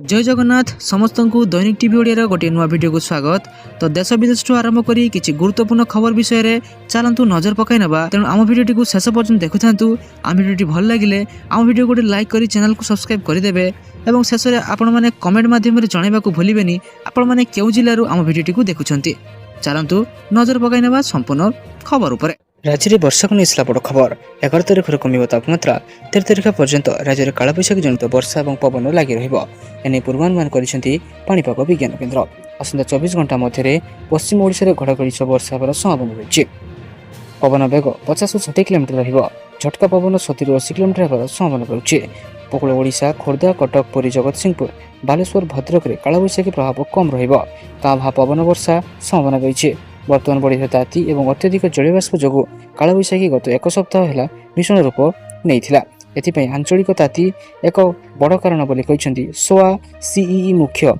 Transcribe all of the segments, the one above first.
जय जगन्नाथ समस्त को दैनिक टीवी ओडिया गोटे नुआ वीडियो को स्वागत। तो देश विदेश आरंभ करी किछि गुरुत्वपूर्ण खबर विषय रे चलंतु नजर पकाई नबा। तेणु आम वीडियो को शेष पर्यंत देखुथांतु। आम वीडियो भल लागिले आम वीडियो गोटे लाइक करी चैनल को सब्सक्राइब कर देबे एवं शेष रे आपण माने कमेंट माध्यम रे जणाइबा को भूलिबेनी आपण माने केउ जिल्ला रु आम वीडियो को देखुछंती। चलंतु नजर पकाई नबा संपूर्ण खबर उपरे। राज्य में वर्षा को नहीं बड़ खबर। 11 तारिखर कमिब तापमात्रा 13 तारिख पर्यंत राज्य में कालबैशाखी जनित वर्षा और पवन लगी रही पूर्वानुमान करिसेंती पाणीपाग विज्ञान केन्द्र। आसंता 24 घंटा मध्य पश्चिम ओडिशा घड़घड़ी सह वर्षा होवार संभावना रही। पवन बेग 50-60 किलोमीटर रहिबो। झटका पवन 70-80 किलोमीटर होवार संभावना रही। उपकूल ओडिशा खोर्धा कटक पुरी जगतसिंहपुर बालेश्वर भद्रक में कालबैशाखी प्रभाव कम रहिबो। कां भां पवन वर्षा संभावना रही। वर्तमान बढ़ी ताती और अत्यधिक जलबाष्प जो कालबैशाखी गत एक सप्ताह है भीषण रूप नहीं। एथिपाई आंचलिक ताती एक बड़ कारण बोली कहते सोआ सीईई मुख्य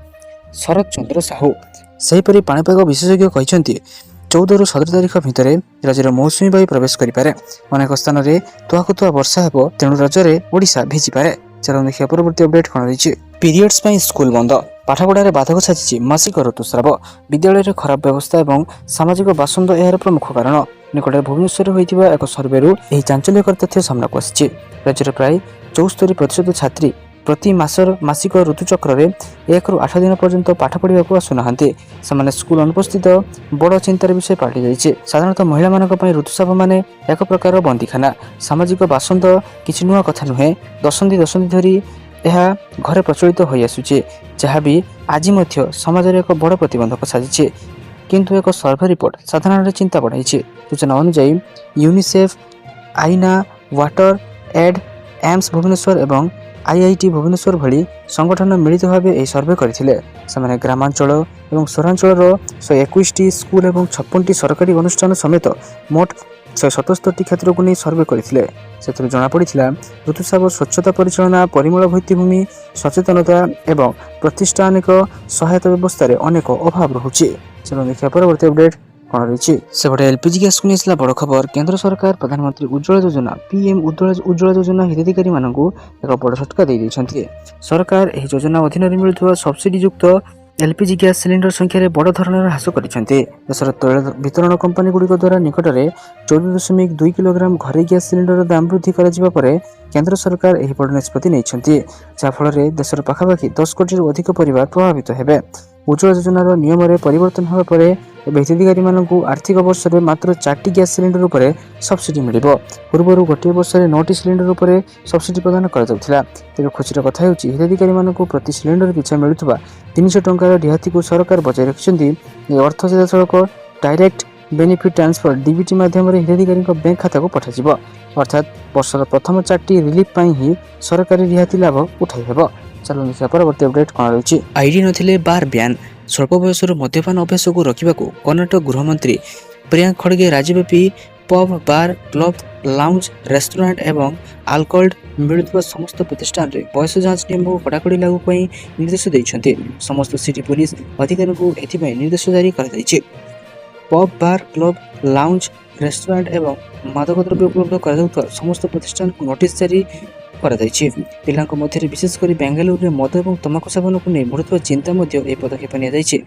शरद चंद्र साहू। सेहीपरि पाणीपाग विशेषज्ञ कहते 14 ରୁ 17 तारिख भितर राज्य में मौसुमी वायु प्रवेश करें। अनेक स्थान में तुआकुतुआ वर्षा हो, तेणु रजरे ओडिशा भिजिपे। चलो देखिए परवर्ती अपडेट कौन रही। पीरियड्स स्कूल बंद, पाठपढ़ार बाधक साजिश मासिक ऋतुस्राव, विद्यालय खराब व्यवस्था और सामाजिक बासंद यार प्रमुख कारण। निकट भुवनेश्वर होता एक सर्वेरू यह चांचल्यकर तथ्य सामना आसी। राज्य प्राय 74% छात्री प्रति मासिक ऋतुचक्र में 1 ରୁ 8 दिन पर्यंत पाठ पढ़ा आसुना। से स्कूल अनुपस्थित बड़ चिंतार विषय पलटि जाइए। साधारणतः महिला मानी ऋतुस्राव माने एक प्रकार बंदीखाना। सामाजिक बासंद किसी नुआ कथा नुहे। दशंधि धरी यह घरे प्रचलित हो आसुचे, जहाँ भी आज समाज एक बड़ प्रतिबंधक साजिছে। किंतु एक सर्वे रिपोर्ट साधारण चिंता बढ़ाई। सूचना अनुसार यूनिसेफ, आईना, वाटर एड, एम्स भुवनेश्वर एवं आईआईटी भुवनेश्वर भली संगठन मिलित भाव यह सर्वे करथिले। से ग्रामांचल और सहरांचल 121 स्कूल और 56 सरकारी अनुष्ठान समेत मोट 177 क्षेत्र को नहीं सर्वे करथिले। से जनापड़ी ऋतुस्राव स्वच्छता परिचालना, परिमल भित्तिभूमि सचेतनता एवं प्रतिष्ठानिक सहायता व्यवस्था अनेक अभाव रोचे। चलो देखिए परवर्ती अपडेट कौन रही। सेपटे एलपीजी गैस को नहीं बड़ खबर। केंद्र सरकार प्रधानमंत्री उज्ज्वला योजना पीएम उज्ज्वला योजना हिताधिकारी मानू एक बड़ झटका दे देइछन्ति। सरकार यह योजना अधीन में मिलुवा सब्सिडी युक्त एलपीजी गैस सिलिंडर संख्यार बड़ धरणर ह्रास करिसेंति। देशर तैल वितरण कंपानी गुड़िक द्वारा निकटरे 14.2 किलोग्राम घरे गैस सिलिंडर दाम वृद्धि कर केंद्र सरकार यह बड़ निष्पत्ति नहीं, जहाँफल देशर पाखापाखि 10 कोटी अधिक परिवार प्रभावित हेबे। उज्ज्वला योजनार नियम में परिवर्तन होगा पर हिताधिकारी मानू आर्थिक वर्ष में मात्र 4टी गैस सिलिंडर उपर सब्सिडी मिल। पूर्व गोटे वर्ष में 9टी सिलिंडर उपर सब्सिडी प्रदान करा। तेज खुशीर कथा हो हिताधिकारी मानू प्रति सिलिंडर पिछा मिलुवा 300 टंकार रिहाती को सरकार बजाय रखिंट। अर्थ सीधासलख डायरेक्ट बेनिफिट ट्रांसफर डीबीटी माध्यम हिताधिकारी बैंक खाता को पठाଯିବ। अर्थात वर्षर प्रथम 4टी रिलीफ ही सरकारी रिहाती लाभ उठाई हेब। चलो देखिए परवर्ती अपडेट कौन रही। आईडी नथिले बार ब्यान, स्वल्प बयस मद्यपान अभ्यास को रखा कर्णाटक गृहमंत्री प्रियंक खड़गे राज्यव्यापी पब, बार, क्लब, लाउंज, रेस्टोरेंट एवं आल्कोहल मिलुवा समस्त प्रतिष्ठान में बयस जांच नियम को कड़ाकड़ी लागू निर्देश देते। समस्त सिटी पुलिस अधिकारी को एथिपाई निर्देश जारी कर। पब, बार, क्लब, लाउंज, रेस्टोरेंट एवं मादक द्रव्य उपलब्ध कर समस्त प्रतिष्ठान को नोटिस जारी पिला मध्य विशेषकर बेंगालुरु में मद और तंबाकू सेवन को नहीं बढ़ुवा चिंता पदक्षेप नि।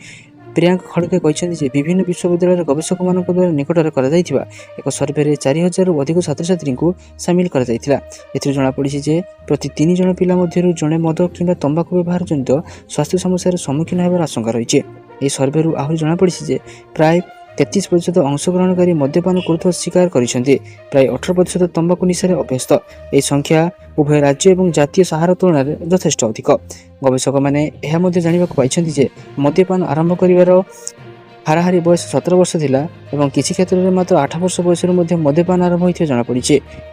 प्रियंक खड़गे कहते विभिन्न विश्वविद्यालय गवेषक मान द्वारा निकटରେ कर एक सर्वे 4000 ରୁ अधिक छात्र छात्री को सामिल कर जनापड़ी जे प्रति 3 जन पिला मध्य जड़े मद कि तंबाकू व्यवहार जनित स्वास्थ्य समस्यार सम्मुखीन होवार आशंका रही। यह सर्वेरू आहरी जनापड़ी जे प्राय 33% अंशग्रहणकारी मद्यपान कर स्वीकार करते। प्राय 18% तंबाकू निशार अभ्यस्त। यह संख्या उभय राज्य और जातीय सहारा तुलन में यथेष्ट अधिक। गवेषक मैंने जानवा पाई मद्यपान आरंभ कर हाराहारी बयस 17 वर्ष थिला और किसी क्षेत्र में मात्र 8 वर्ष बयस मद्यपान आरंभ होता जनापड़ी।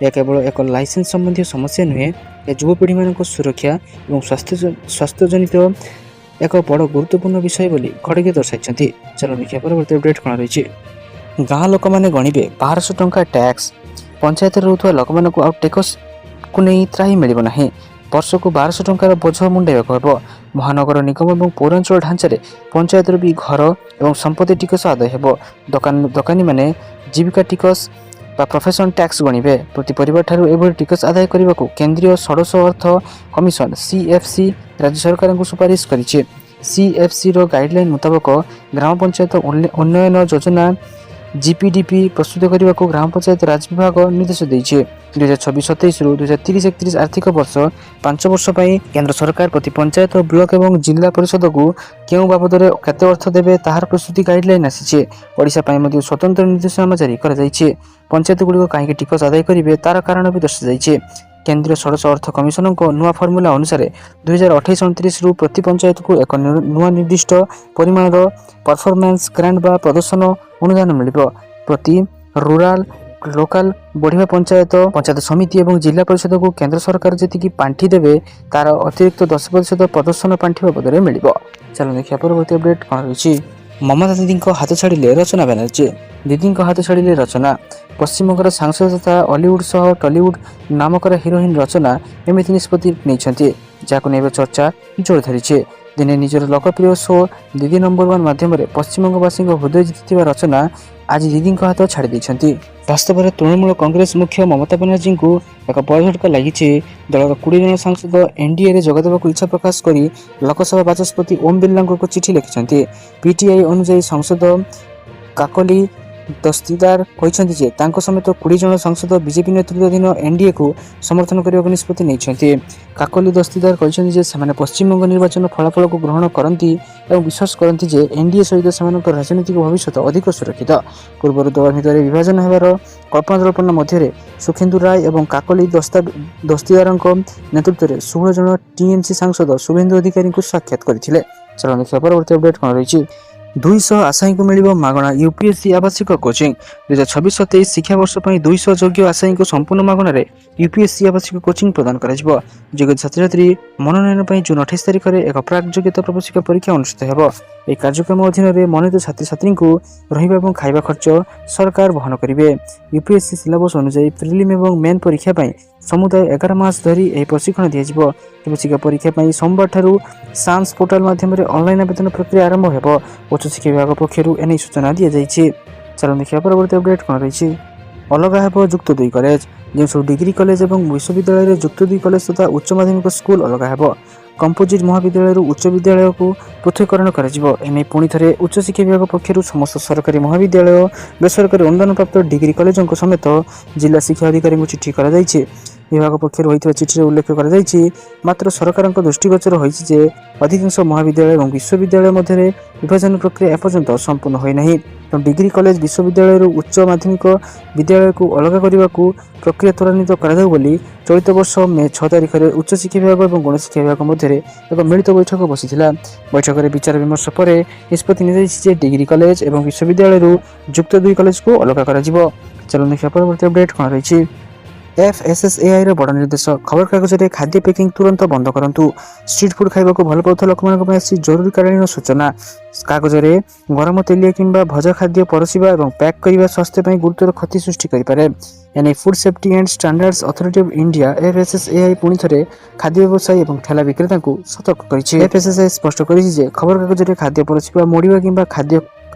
यह केवल एक लाइसेंस संबंधी समस्या नुहे, यह युवपीढ़ी मान सुरक्षा और स्वास्थ्य जनित एक बड़ गुरुत्वपूर्ण विषय बोली खड़गे दर्शाई। चलो देखिए परवर्ती अपडेट कौन रही। गाँ लोक मैंने गणिबे 1200 टंका टैक्स। पंचायत रोथुआ लोक मानक आउ टैक्स को नहीं त्राही मिल ना। वर्ष को 1200 टंकार बोझ मुंडाइक हे। महानगर निगम और पौरांचल ढांचार पंचायतर भी घर और संपत्ति टिकस आदाय हे। दोकानी माने जीविका टिकस বা প্রফেশন ট্যাক্স গণিবে। প্রতি পরিবার ঠাରୁ এভাবে টিকস আদায় କରିବାକୁ কেন্দ্রীয় ষোড়শ অর্থ কমিশন CFC রাজ্য সরকারଙ୍କୁ সুপারিশ କରିଛି। CFC ର ଗାଇଡଲାଇନ ମୁତାବକ ଗ୍ରାମ ପଞ୍ଚାୟତ ଉନ୍ନୟନ ଯୋଜନା GPDP ପ୍ରସ୍ତୁତ କରିବାକୁ ଗ୍ରାମ ପଞ୍ଚାୟତ ରାଜ ବିଭାଗ ନିର୍ଦ୍ଦେଶ ଦେଇଛି। 2026-27ରୁ 2030-31 ଆର୍ଥିକ ବର୍ଷ 5 ବର୍ଷ ପାଇଁ କେନ୍ଦ୍ର ସରକାର ପ୍ରତି ପଞ୍ଚାୟତ, ବ୍ଲକ ଏବଂ ଜିଲ୍ଲା ପରିଷଦକୁ କେଉଁ ବାବଦରେ କେତେ ଅର୍ଥ ଦେବେ ତାହାର ପ୍ରସ୍ତୁତି ଗାଇଡଲାଇନ ଆସିଛି। ଓଡ଼ିଶା ପାଇଁ ମଧ୍ୟ ସ୍ୱତନ୍ତ୍ର ନିର୍ଦ୍ଦେଶନାମା ଜାରି କରାଯାଇଛି। ପଞ୍ଚାୟତଗୁଡ଼ିକ କାହିଁକି ଟିକସ ଆଦାୟ କରିବେ ତାର କାରଣ ବି ଦର୍ଶାଯାଇଛି। କେନ୍ଦ୍ରୀୟ ଷୋଡ଼ଶ ଅର୍ଥ କମିଶନଙ୍କ ନୂଆ ଫର୍ମୁଲା ଅନୁସାରେ 2028-29ରୁ ପ୍ରତି ପଞ୍ଚାୟତକୁ ଏକ ନୂଆ ନିର୍ଦ୍ଦିଷ୍ଟ ପରିମାଣର ପରଫର୍ମାନ୍ସ ଗ୍ରାଣ୍ଟ ବା ପ୍ରଦର୍ଶନ ଅନୁଦାନ ମିଳିବ। ପ୍ରତି ରୁରାଲ ଲୋକାଲ ବଢ଼ିବା ପଞ୍ଚାୟତ ସମିତି ଏବଂ ଜିଲ୍ଲା ପରିଷଦକୁ କେନ୍ଦ୍ର ସରକାର ଯେତିକି ପାଣ୍ଠି ଦେବେ ତାର ଅତିରିକ୍ତ 10% ପ୍ରଦର୍ଶନ ପାଣ୍ଠି ବାବଦରେ ମିଳିବ। ଚାଲନ୍ତୁ ଦେଖିବା ପରବର୍ତ୍ତୀ ଅପଡେଟ୍ କ'ଣ ରହିଛି। ମମତା ଦିଦିଙ୍କ ହାତ ଛାଡ଼ିଲେ ରଚନା ବ୍ୟାନାର୍ଜୀ। ଦିଦିଙ୍କ ହାତ ଛାଡ଼ିଲେ ରଚନା। ପଶ୍ଚିମବଙ୍ଗର ସାଂସଦ ତଥା ଅଲିଉଡ୍ ସହ ଟଲିଉଡ୍ ନାମକର ହିରୋଇନ୍ ରଚନା ଏମିତି ନିଷ୍ପତ୍ତି ନେଇଛନ୍ତି ଯାହାକୁ ନେଇ ଏବେ ଚର୍ଚ୍ଚା ଜୋର ଧରିଛି। ଦିନେ ନିଜର ଲୋକପ୍ରିୟ ଶୋ ଦିଦି ନମ୍ବର 1 ମାଧ୍ୟମରେ ପଶ୍ଚିମବଙ୍ଗବାସୀଙ୍କ ହୃଦୟ ଜିତିଥିବା ରଚନା ଆଜି ଦିଦିଙ୍କ ହାତ ଛାଡ଼ି ଦେଇଛନ୍ତି। ବାସ୍ତବରେ ତୃଣମୂଳ କଂଗ୍ରେସ ମୁଖ୍ୟ ମମତା ବାନାର୍ଜୀଙ୍କୁ ଏକ ବଡ଼ ଝଟକା ଲାଗିଛି। ଦଳର 20 ଜଣ ସାଂସଦ NDAରେ ଯୋଗଦେବାକୁ ଇଚ୍ଛା ପ୍ରକାଶ କରି ଲୋକସଭା ବାଚସ୍ପତି ଓମ୍ ବିର୍ଲାଙ୍କୁ ଏକ ଚିଠି ଲେଖିଛନ୍ତି। PTI ଅନୁଯାୟୀ ସାଂସଦ କାକଲି ଦସ୍ତିଦାର କହିଛନ୍ତି ଯେ ତାଙ୍କ ସମେତ 20 ଜଣ ସାଂସଦ ବିଜେପି ନେତୃତ୍ୱାଧୀନ NDAକୁ ସମର୍ଥନ କରିବାକୁ ନିଷ୍ପତ୍ତି ନେଇଛନ୍ତି। କାକଲି ଦସ୍ତିଦାର କହିଛନ୍ତି ଯେ ସେମାନେ ପଶ୍ଚିମବଙ୍ଗ ନିର୍ବାଚନ ଫଳାଫଳକୁ ଗ୍ରହଣ କରନ୍ତି ଏବଂ ବିଶ୍ୱାସ କରନ୍ତି ଯେ NDA ସହିତ ସେମାନଙ୍କର ରାଜନୈତିକ ଭବିଷ୍ୟତ ଅଧିକ ସୁରକ୍ଷିତ। ପୂର୍ବରୁ ଦଳ ଭିତରେ ବିଭାଜନ ହେବାର କଳ୍ପନା ମଧ୍ୟରେ ସୁଖେନ୍ଦୁ ରାୟ ଏବଂ କାକଲି ଦସ୍ତିଦାରଙ୍କ ନେତୃତ୍ୱରେ 16 ଜଣ TMC ସାଂସଦ ଶୁଭେନ୍ଦୁ ଅଧିକାରୀଙ୍କୁ ସାକ୍ଷାତ କରିଥିଲେ। ଚାଲନ୍ତୁ ଦେଖିବା ପରବର୍ତ୍ତୀ ଅପଡେଟ୍ କ'ଣ ରହିଛି। 200 ଆଶାୟୀଙ୍କୁ ମିଳିବ ମାଗଣା UPSC ଆବାସିକ କୋଚିଂ। 2026-27 ଶିକ୍ଷାବର୍ଷ ପାଇଁ 200 ଯୋଗ୍ୟ ଆଶାୟୀଙ୍କୁ ସମ୍ପୂର୍ଣ୍ଣ ମାଗଣାରେ UPSC ଆବାସିକ କୋଚିଂ ପ୍ରଦାନ କରାଯିବ। ଯୋଗ୍ୟ ଛାତ୍ରଛାତ୍ରୀ ମନୋନୟନ ପାଇଁ ଜୁନ୍ 28 ତାରିଖରେ ଏକ ପ୍ରାକ୍ ଯୋଗ୍ୟତା ପ୍ରବେଶିକା ପରୀକ୍ଷା ଅନୁଷ୍ଠିତ ହେବ। ଏହି କାର୍ଯ୍ୟକ୍ରମ ଅଧୀନରେ ମନୋନୀତ ଛାତ୍ରଛାତ୍ରୀଙ୍କୁ ରହିବା ଏବଂ ଖାଇବା ଖର୍ଚ୍ଚ ସରକାର ବହନ କରିବେ। UPSC ସିଲାବସ୍ ଅନୁଯାୟୀ ପ୍ରିଲିମ୍ ଏବଂ ମେନ୍ ପରୀକ୍ଷା ପାଇଁ ସମୁଦାୟ 11 ମାସ ଧରି ଏହି ପ୍ରଶିକ୍ଷଣ ଦିଆଯିବ। ପ୍ରବେଶିକା ପରୀକ୍ଷା ପାଇଁ ସୋମବାରଠାରୁ ସାମ୍ସ ପୋର୍ଟାଲ ମାଧ୍ୟମରେ ଅନଲାଇନ୍ ଆବେଦନ ପ୍ରକ୍ରିୟା ଆରମ୍ଭ ହେବ। ଉଚ୍ଚଶିକ୍ଷା ବିଭାଗ ପକ୍ଷରୁ ଏନେଇ ସୂଚନା ଦିଆଯାଇଛି। ଚାଲନ୍ତୁ ଦେଖିବା ପରବର୍ତ୍ତୀ ଅପଡେଟ୍ କ'ଣ ରହିଛି। ଅଲଗା ହେବ ଯୁକ୍ତ 2 କଲେଜ। ଯେଉଁସବୁ ଡିଗ୍ରୀ କଲେଜ ଏବଂ ବିଶ୍ୱବିଦ୍ୟାଳୟରେ ଯୁକ୍ତ 2 କଲେଜ ତଥା ଉଚ୍ଚ ମାଧ୍ୟମିକ ସ୍କୁଲ ଅଲଗା ହେବ। କମ୍ପୋଜିଟ୍ ମହାବିଦ୍ୟାଳୟରୁ ଉଚ୍ଚ ବିଦ୍ୟାଳୟକୁ ପୃଥକୀକରଣ କରାଯିବ। ଏନେଇ ପୁଣି ଥରେ ଉଚ୍ଚଶିକ୍ଷା ବିଭାଗ ପକ୍ଷରୁ ସମସ୍ତ ସରକାରୀ ମହାବିଦ୍ୟାଳୟ, ବେସରକାରୀ ଅନୁଦାନପ୍ରାପ୍ତ ଡିଗ୍ରୀ କଲେଜଙ୍କ ସମେତ ଜିଲ୍ଲା ଶିକ୍ଷା ଅଧିକାରୀଙ୍କୁ ଚିଠି କରାଯାଇଛି। ବିଭାଗ ପକ୍ଷରୁ ହୋଇଥିବା ଚିଠିରେ ଉଲ୍ଲେଖ କରାଯାଇଛି, ମାତ୍ର ସରକାରଙ୍କ ଦୃଷ୍ଟିଗୋଚର ହୋଇଛି ଯେ ଅଧିକାଂଶ ମହାବିଦ୍ୟାଳୟ ଏବଂ ବିଶ୍ୱବିଦ୍ୟାଳୟ ମଧ୍ୟରେ ବିଭାଜନ ପ୍ରକ୍ରିୟା ଏପର୍ଯ୍ୟନ୍ତ ସମ୍ପୂର୍ଣ୍ଣ ହୋଇନାହିଁ। ତେଣୁ ଡିଗ୍ରୀ କଲେଜ ବିଶ୍ୱବିଦ୍ୟାଳୟରୁ ଉଚ୍ଚ ମାଧ୍ୟମିକ ବିଦ୍ୟାଳୟକୁ ଅଲଗା କରିବାକୁ ପ୍ରକ୍ରିୟା ତ୍ୱରାନ୍ୱିତ କରାଯାଉ ବୋଲି ଚଳିତ ବର୍ଷ ମେ 6 ତାରିଖରେ ଉଚ୍ଚଶିକ୍ଷା ବିଭାଗ ଏବଂ ଗଣଶିକ୍ଷା ବିଭାଗ ମଧ୍ୟରେ ଏକ ମିଳିତ ବୈଠକ ବସିଥିଲା। ବୈଠକରେ ବିଚାର ବିମର୍ଶ ପରେ ନିଷ୍ପତ୍ତି ନିଆଯାଇଛି ଯେ ଡିଗ୍ରୀ କଲେଜ ଏବଂ ବିଶ୍ୱବିଦ୍ୟାଳୟରୁ ଯୁକ୍ତ 2 କଲେଜକୁ ଅଲଗା କରାଯିବ। ଚାଲନ୍ତୁ ଦେଖିବା ପରବର୍ତ୍ତୀ ଅପଡେଟ୍ କ'ଣ ରହିଛି। FSSAI ର ବଡ଼ ନିର୍ଦ୍ଦେଶ। ଖବରକାଗଜରେ ଖାଦ୍ୟ ପ୍ୟାକିଂ ତୁରନ୍ତ ବନ୍ଦ କରନ୍ତୁ। ଷ୍ଟ୍ରିଟ୍ ଫୁଡ୍ ଖାଇବାକୁ ଭଲ ପାଉଥିବା ଲୋକମାନଙ୍କ ପାଇଁ ଆସିଛି ଜରୁରୀକାଳୀନ ସୂଚନା। କାଗଜରେ ଗରମ ତେଲିଆ କିମ୍ବା ଭଜା ଖାଦ୍ୟ ପରସିବା ଏବଂ ପ୍ୟାକ୍ କରିବା ସ୍ୱାସ୍ଥ୍ୟ ପାଇଁ ଗୁରୁତର କ୍ଷତି ସୃଷ୍ଟି କରିପାରେ। ଏନେଇ food safety and standards authority of India FSSAI ପୁଣି ଥରେ ଖାଦ୍ୟ ବ୍ୟବସାୟୀ ଏବଂ ଠେଲା ବିକ୍ରେତାଙ୍କୁ ସତର୍କ କରିଛି। FSSAI ସ୍ପଷ୍ଟ କରିଛି ଯେ ଖବରକାଗଜରେ ଖାଦ୍ୟ ପରସିବା, ମୋଡ଼ିବା କିମ୍ବା ଖାଦ୍ୟ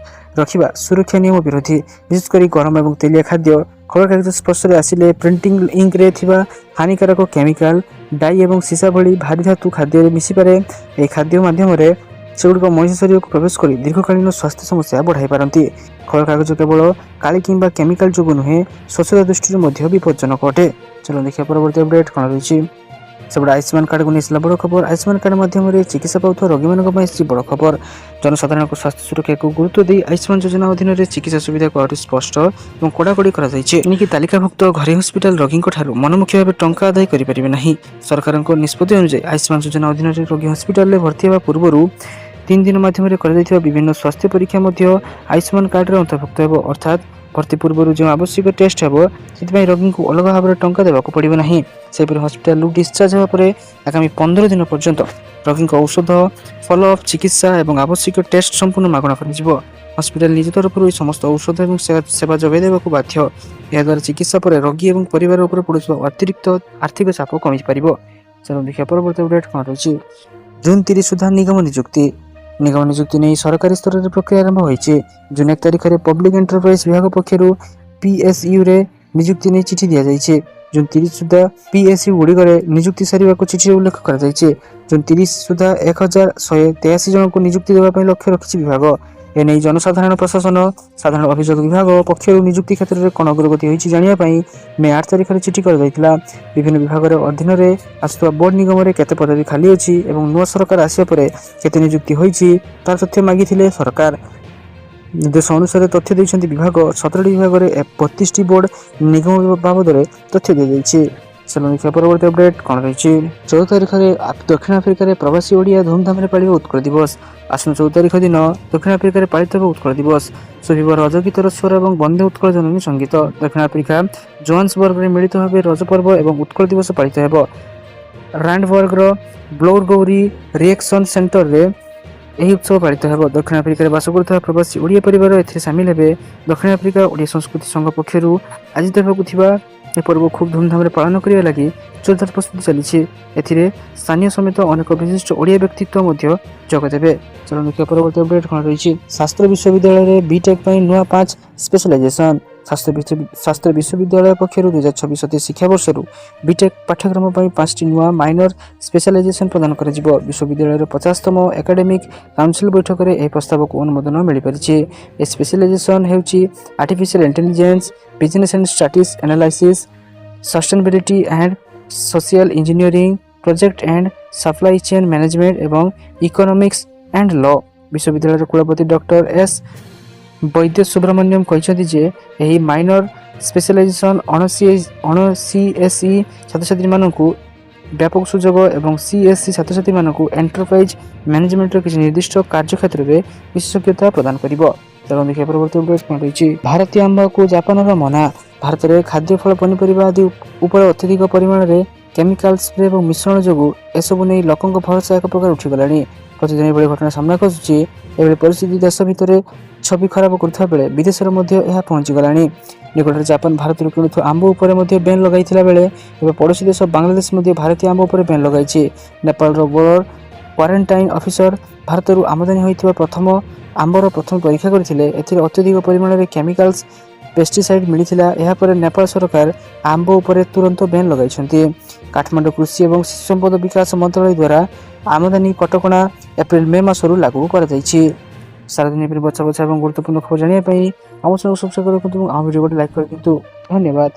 ରଖିବା ସୁରକ୍ଷା ନିୟମ ବିରୋଧୀ। ବିଶେଷ କରି ଗରମ ଏବଂ ତେଲିଆ ଖାଦ୍ୟ ଖବରକାଗଜ ସ୍ପର୍ଶରେ ଆସିଲେ ପ୍ରିଣ୍ଟିଂ ଇଙ୍କରେ ଥିବା ହାନିକାରକ କେମିକାଲ, ଡାଇ ଏବଂ ସୀସା ଭଳି ଭାରୀ ଧାତୁ ଖାଦ୍ୟରେ ମିଶିପାରେ। ଏହି ଖାଦ୍ୟ ମାଧ୍ୟମରେ ସେଗୁଡ଼ିକ ମଣିଷ ଶରୀରକୁ ପ୍ରବେଶ କରି ଦୀର୍ଘକାଳୀନ ସ୍ୱାସ୍ଥ୍ୟ ସମସ୍ୟା ବଢ଼ାଇ ପାରନ୍ତି। ଖବରକାଗଜ କେବଳ କାଳି କିମ୍ବା କେମିକାଲ ଯୋଗୁଁ ନୁହେଁ, ସ୍ୱଚ୍ଛତା ଦୃଷ୍ଟିରୁ ମଧ୍ୟ ବିପଜ୍ଜନକ ଅଟେ। ଚାଲନ୍ତୁ ଦେଖିବା ପରବର୍ତ୍ତୀ ଅପଡେଟ୍ କ'ଣ ରହିଛି। ସେପଟେ ଆୟୁଷ୍ମାନ କାର୍ଡକୁ ନେଇ ଆସିଲା ବଡ଼ ଖବର। ଆୟୁଷ୍ମାନ କାର୍ଡ ମାଧ୍ୟମରେ ଚିକିତ୍ସା ପାଉଥିବା ରୋଗୀମାନଙ୍କ ପାଇଁ ଆସିଛି ବଡ଼ ଖବର। ଜନସାଧାରଣଙ୍କ ସ୍ୱାସ୍ଥ୍ୟ ସୁରକ୍ଷାକୁ ଗୁରୁତ୍ୱ ଦେଇ ଆୟୁଷ୍ମାନ ଯୋଜନା ଅଧୀନରେ ଚିକିତ୍ସା ସୁବିଧାକୁ ଆହୁରି ସ୍ପଷ୍ଟ ଏବଂ କଡ଼ାକଡ଼ି କରାଯାଇଛି। ଏଣିକି ତାଲିକାଭୁକ୍ତ ଘରୋଇ ହସ୍ପିଟାଲ ରୋଗୀଙ୍କ ଠାରୁ ମନମୁଖୀ ଭାବେ ଟଙ୍କା ଆଦାୟ କରିପାରିବେ ନାହିଁ। ସରକାରଙ୍କ ନିଷ୍ପତ୍ତି ଅନୁଯାୟୀ ଆୟୁଷ୍ମାନ ଯୋଜନା ଅଧୀନରେ ରୋଗୀ ହସ୍ପିଟାଲରେ ଭର୍ତ୍ତି ହେବା ପୂର୍ବରୁ 3 ଦିନ ମାଧ୍ୟମରେ କରାଯାଇଥିବା ବିଭିନ୍ନ ସ୍ୱାସ୍ଥ୍ୟ ପରୀକ୍ଷା ମଧ୍ୟ ଆୟୁଷ୍ମାନ କାର୍ଡରେ ଅନ୍ତର୍ଭୁକ୍ତ ହେବ। ଅର୍ଥାତ୍ ଭର୍ତ୍ତି ପୂର୍ବରୁ ଯେଉଁ ଆବଶ୍ୟକ ଟେଷ୍ଟ ହେବ ସେଥିପାଇଁ ରୋଗୀଙ୍କୁ ଅଲଗା ଭାବରେ ଟଙ୍କା ଦେବାକୁ ପଡ଼ିବ ନାହିଁ। ସେହିପରି ହସ୍ପିଟାଲରୁ ଡିସ୍ଚାର୍ଜ ହେବା ପରେ ଆଗାମୀ 15 ଦିନ ପର୍ଯ୍ୟନ୍ତ ରୋଗୀଙ୍କ ଔଷଧ, ଫଲୋଅପ୍, ଚିକିତ୍ସା ଏବଂ ଆବଶ୍ୟକ ଟେଷ୍ଟ ସମ୍ପୂର୍ଣ୍ଣ ମାଗଣା କରାଯିବ। ହସ୍ପିଟାଲ ନିଜ ତରଫରୁ ଏହି ସମସ୍ତ ଔଷଧ ଏବଂ ସେବା ଯୋଗାଇ ଦେବାକୁ ବାଧ୍ୟ। ଏହାଦ୍ୱାରା ଚିକିତ୍ସା ପରେ ରୋଗୀ ଏବଂ ପରିବାର ଉପରେ ପଡ଼ୁଥିବା ଅତିରିକ୍ତ ଆର୍ଥିକ ଚାପ କମିପାରିବ। ଚାଲନ୍ତୁ ଦେଖିବା ପରବର୍ତ୍ତୀ ଅପଡେଟ୍ କ'ଣ ରହିଛି। ଜୁନ୍ 30 ସୁଦ୍ଧା ନିଗମ ନିଯୁକ୍ତି। ନିଗମ ନିଯୁକ୍ତି ନେଇ ସରକାରୀ ସ୍ତରରେ ପ୍ରକ୍ରିୟା ଆରମ୍ଭ ହୋଇଛି। ଜୁନ୍ 1 ତାରିଖରେ ପବ୍ଲିକ ଏଣ୍ଟରପ୍ରାଇଜ ବିଭାଗ ପକ୍ଷରୁ PSUରେ ନିଯୁକ୍ତି ନେଇ ଚିଠି ଦିଆଯାଇଛି। ଜୁନ୍ 30 ସୁଦ୍ଧା PSU ଗୁଡ଼ିକରେ ନିଯୁକ୍ତି ସାରିବାକୁ ଚିଠିରେ ଉଲ୍ଲେଖ କରାଯାଇଛି। ଜୁନ୍ 30 ସୁଦ୍ଧା 1183 ଜଣଙ୍କୁ ନିଯୁକ୍ତି ଦେବା ପାଇଁ ଲକ୍ଷ୍ୟ ରଖିଛି ବିଭାଗ। ଏନେଇ ଜନସାଧାରଣ ପ୍ରଶାସନ ସାଧାରଣ ଅଭିଯୋଗ ବିଭାଗ ପକ୍ଷରୁ ନିଯୁକ୍ତି କ୍ଷେତ୍ରରେ କ'ଣ ଅଗ୍ରଗତି ହୋଇଛି ଜାଣିବା ପାଇଁ ମେ 8 ତାରିଖରେ ଚିଠି କରାଯାଇଥିଲା। ବିଭିନ୍ନ ବିଭାଗର ଅଧୀନରେ ଆସୁଥିବା ବୋର୍ଡ ନିଗମରେ କେତେ ପଦବୀ ଖାଲି ଅଛି ଏବଂ ନୂଆ ସରକାର ଆସିବା ପରେ କେତେ ନିଯୁକ୍ତି ହୋଇଛି ତାର ତଥ୍ୟ ମାଗିଥିଲେ ସରକାର। ନିର୍ଦ୍ଦେଶ ଅନୁସାରେ ତଥ୍ୟ ଦେଇଛନ୍ତି ବିଭାଗ। 17ଟି ବିଭାଗରେ 32ଟି ବୋର୍ଡ ନିଗମ ବାବଦରେ ତଥ୍ୟ ଦିଆଯାଇଛି। ଦେଖିବା ପରବର୍ତ୍ତୀ ଅପଡେଟ୍ କ'ଣ ରହିଛି। 14 ତାରିଖରେ ଦକ୍ଷିଣ ଆଫ୍ରିକାରେ ପ୍ରବାସୀ ଓଡ଼ିଆ ଧୁମଧାମରେ ପାଳିବ ଉତ୍କଳ ଦିବସ। ଆସନ୍ତା 14 ତାରିଖ ଦିନ ଦକ୍ଷିଣ ଆଫ୍ରିକାରେ ପାଳିତ ହେବ ଉତ୍କଳ ଦିବସ। ଶୁଭିବ ରଜ ଗୀତର ସ୍ୱର ଏବଂ ବନ୍ଦେ ଉତ୍କଳ ଜନନୀ ସଙ୍ଗୀତ। ଦକ୍ଷିଣ ଆଫ୍ରିକା ଜୋହାନ୍ସବର୍ଗରେ ମିଳିତ ଭାବେ ରଜ ପର୍ବ ଏବଂ ଉତ୍କଳ ଦିବସ ପାଳିତ ହେବ। ରାଣ୍ଡବର୍ଗର ବ୍ଲୋରଗୌରୀ ରିଏକ୍ସନ ସେଣ୍ଟରରେ ଏହି ଉତ୍ସବ ପାଳିତ ହେବ। ଦକ୍ଷିଣ ଆଫ୍ରିକାରେ ବାସ କରୁଥିବା ପ୍ରବାସୀ ଓଡ଼ିଆ ପରିବାର ଏଥିରେ ସାମିଲ ହେବେ। ଦକ୍ଷିଣ ଆଫ୍ରିକା ଓଡ଼ିଆ ସଂସ୍କୃତି ସଂଘ ପକ୍ଷରୁ ଆୟୋଜିତ ହେବାକୁ ଥିବା ଏ ପର୍ବ ଖୁବ୍ ଧୁମଧାମରେ ପାଳନ କରିବା ଲାଗି ଜୋରଦାର ପ୍ରସ୍ତୁତି ଚାଲିଛି। ଏଥିରେ ସ୍ଥାନୀୟ ସମେତ ଅନେକ ବିଶିଷ୍ଟ ଓଡ଼ିଆ ବ୍ୟକ୍ତିତ୍ୱ ମଧ୍ୟ ଯୋଗ ଦେବେ। ଚାଲନ୍ତୁ ଦେଖିବା ପରବର୍ତ୍ତୀ ଅପଡେଟ୍ କ'ଣ ରହିଛି। ଶାସ୍ତ୍ର ବିଶ୍ୱବିଦ୍ୟାଳୟରେ ବିଟେକ୍ ପାଇଁ ନୂଆ 5 ସ୍ପେଶାଲାଇଜେସନ୍। ଶାସ୍ତ୍ର ବିଶ୍ୱବିଦ୍ୟାଳୟ ପକ୍ଷରୁ 2026-27 ଶିକ୍ଷାବର୍ଷରୁ ବିଟେକ୍ ପାଠ୍ୟକ୍ରମ ପାଇଁ 5ଟି ନୂଆ ମାଇନର ସ୍ପେଶାଲାଇଜେସନ୍ ପ୍ରଦାନ କରାଯିବ। ବିଶ୍ୱବିଦ୍ୟାଳୟର 50ତମ ଏକାଡେମିକ୍ କାଉନସିଲ୍ ବୈଠକରେ ଏହି ପ୍ରସ୍ତାବକୁ ଅନୁମୋଦନ ମିଳିପାରିଛି। ଏହି ସ୍ପେଶାଲାଇଜେସନ୍ ହେଉଛି artificial intelligence, business and statistics analysis, sustainability and social engineering, project and supply chain management ଏବଂ ଇକୋନୋମିକ୍ସ ଆଣ୍ଡ ଲ। ବିଶ୍ୱବିଦ୍ୟାଳୟର କୁଳପତି ଡକ୍ଟର ଏସ୍ ବୈଦ୍ୟ ସୁବ୍ରମଣ୍ୟମ କହିଛନ୍ତି ଯେ ଏହି ମାଇନର ସ୍ପେଶାଲାଇଜେସନ୍ ଅଣ-CSE ଛାତ୍ରଛାତ୍ରୀମାନଙ୍କୁ ବ୍ୟାପକ ସୁଯୋଗ ଏବଂ CSE ଛାତ୍ରଛାତ୍ରୀମାନଙ୍କୁ ଏଣ୍ଟରପ୍ରାଇଜ୍ ମ୍ୟାନେଜମେଣ୍ଟର କିଛି ନିର୍ଦ୍ଦିଷ୍ଟ କାର୍ଯ୍ୟକ୍ଷେତ୍ରରେ ବିଶେଷଜ୍ଞତା ପ୍ରଦାନ କରିବ। ଦେଖନ୍ତୁ ଦେଖିବା ପରବର୍ତ୍ତୀ ଅପଡେଟ୍ କ'ଣ ରହିଛି। ଭାରତୀୟ ଆମ୍ବକୁ ଜାପାନର ମନା। ଭାରତରେ ଖାଦ୍ୟ ଫଳ ପନିପରିବା ଆଦି ଉପରେ ଅତ୍ୟଧିକ ପରିମାଣରେ କେମିକାଲ ସ୍ପ୍ରେ ଏବଂ ମିଶ୍ରଣ ଯୋଗୁଁ ଏସବୁ ନେଇ ଲୋକଙ୍କ ଭରସା ଏକ ପ୍ରକାର ଉଠିଗଲାଣି। ପ୍ରତିଦିନ ଏଭଳି ଘଟଣା ସାମ୍ନାକୁ ଆସୁଛି। ଏଭଳି ପରିସ୍ଥିତି ଦେଶ ଭିତରେ ଛବି ଖରାପ କରୁଥିବା ବେଳେ ବିଦେଶରେ ମଧ୍ୟ ଏହା ପହଞ୍ଚିଗଲାଣି। ନିକଟରେ ଜାପାନ ଭାରତରୁ କିଣୁଥିବା ଆମ୍ବ ଉପରେ ମଧ୍ୟ ବ୍ୟାନ୍ ଲଗାଇଥିଲା ବେଳେ ଏବେ ପଡ଼ୋଶୀ ଦେଶ ବାଂଲାଦେଶ ମଧ୍ୟ ଭାରତୀୟ ଆମ୍ବ ଉପରେ ବ୍ୟାନ୍ ଲଗାଇଛି। ନେପାଳର ବୋର୍ଡର କ୍ୱାରେଣ୍ଟାଇନ୍ ଅଫିସର ଭାରତରୁ ଆମଦାନୀ ହୋଇଥିବା ଆମ୍ବର ପ୍ରଥମ ପରୀକ୍ଷା କରିଥିଲେ। ଏଥିରେ ଅତ୍ୟଧିକ ପରିମାଣରେ କେମିକାଲ୍ସ ପେଷ୍ଟିସାଇଡ୍ ମିଳିଥିଲା। ଏହାପରେ ନେପାଳ ସରକାର ଆମ୍ବ ଉପରେ ତୁରନ୍ତ ବ୍ୟାନ୍ ଲଗାଇଛନ୍ତି। କାଠମାଣ୍ଡୁ କୃଷି ଏବଂ ଶିଶୁ ସମ୍ପଦ ବିକାଶ ମନ୍ତ୍ରାଳୟ ଦ୍ୱାରା ଆମଦାନୀ କଟକଣା ଏପ୍ରିଲ-ମେ ମାସରୁ ଲାଗୁ କରାଯାଇଛି। ସାରାଦିନ ବଛା ବଛା ଏବଂ ଗୁରୁତ୍ୱପୂର୍ଣ୍ଣ ଖବର ଜାଣିବା ପାଇଁ ଆମ ଚ୍ୟାନେଲକୁ ସବସ୍କ୍ରାଇବ୍ କରନ୍ତୁ ଏବଂ ଆମ ଭିଡ଼ିଓକୁ ଲାଇକ୍ କରନ୍ତୁ। ଧନ୍ୟବାଦ।